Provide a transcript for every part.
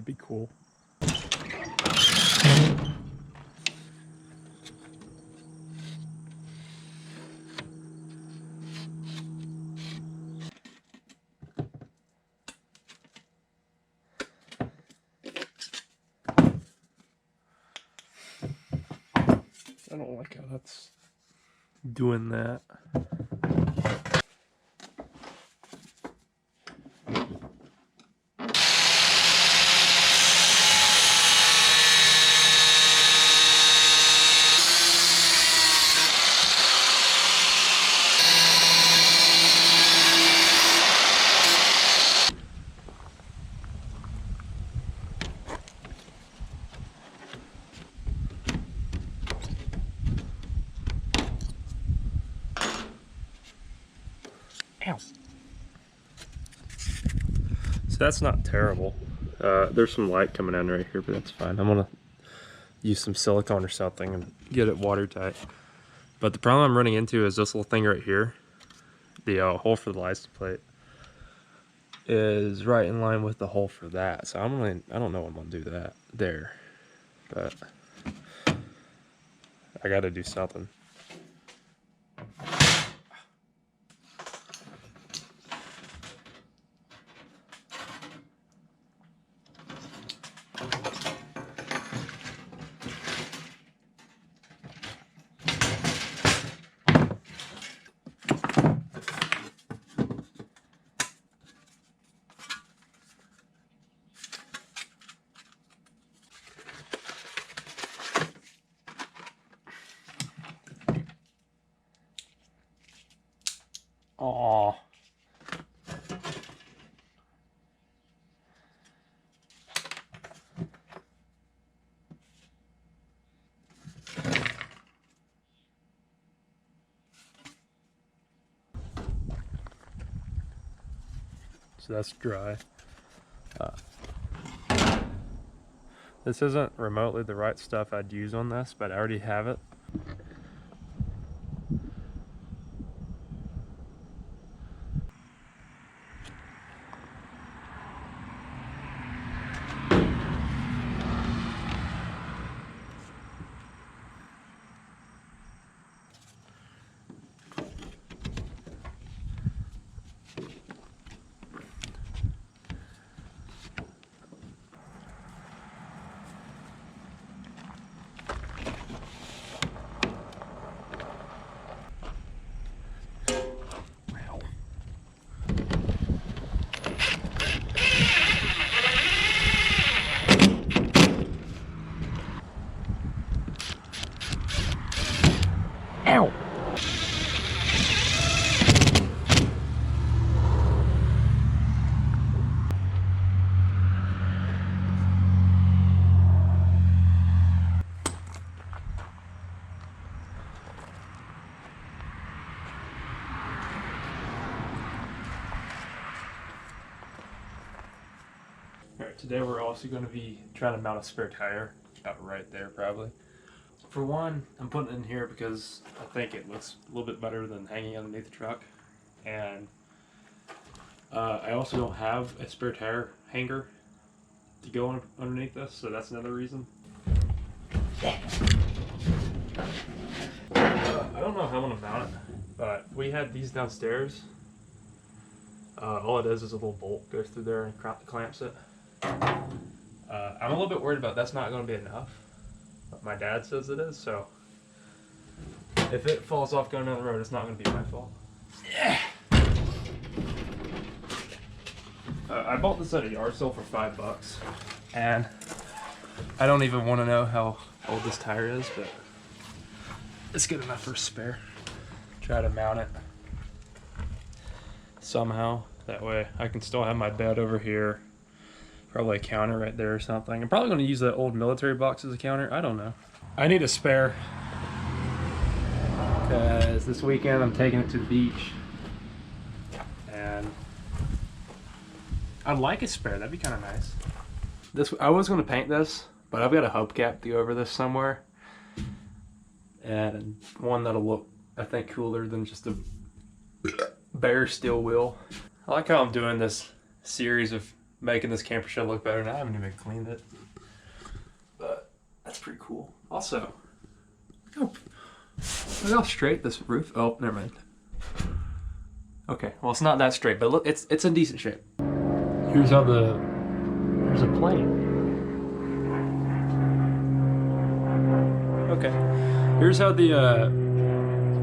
That'd be cool. I don't like how that's doing that. Ow. So that's not terrible. There's some light coming in right here, but that's fine. I'm gonna use some silicone or something and get it watertight. But the problem I'm running into is this little thing right here. The hole for the license plate is right in line with the hole for that. So I don't know if I'm gonna do that there, but I gotta do something. Aww. So that's dry. This isn't remotely the right stuff I'd use on this, but I already have it. Ow! Alright, today we're also going to be trying to mount a spare tire, about right there probably. For one, I'm putting it in here because I think it looks a little bit better than hanging underneath the truck. And I also don't have a spare tire hanger to go on underneath this, so that's another reason. I don't know how I'm going to mount it, but we had these downstairs. All it is a little bolt goes through there and clamps it. I'm a little bit worried about that's not going to be enough, but my dad says it is, so if it falls off going down the road, it's not going to be my fault. Yeah. I bought this at a yard sale for $5, and I don't even want to know how old this tire is, but it's good enough for a spare. Try to mount it somehow. That way I can still have my bed over here. Probably a counter right there or something. I'm probably going to use that old military box as a counter. I don't know. I need a spare because this weekend I'm taking it to the beach. And I'd like a spare. That'd be kind of nice. I was going to paint this, but I've got a hubcap to go over this somewhere. And one that'll look, I think, cooler than just a bare steel wheel. I like how I'm doing this series of making this camper shed look better, and I haven't even cleaned it. But that's pretty cool. Also, look how straight this roof. Oh, never mind. Okay, well, it's not that straight, but look, it's in decent shape. Here's how there's a plane. Okay, here's how the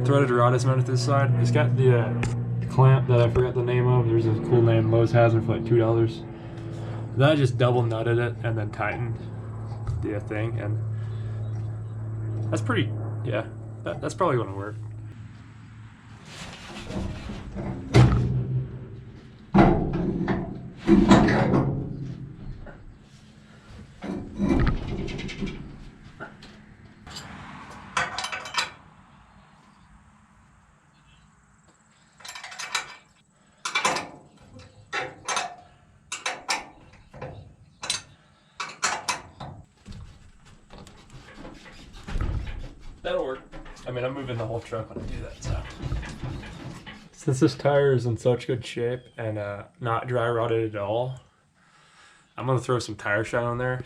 threaded rod is mounted to this side. It's got the clamp that I forgot the name of. There's a cool name, Lowe's has it for like $2. Then I just double nutted it and then tightened the thing, and that's pretty, yeah, that's probably gonna work. That'll work. I mean, I'm moving the whole truck when I do that, so. Since this tire is in such good shape and not dry rotted at all, I'm gonna throw some tire shine on there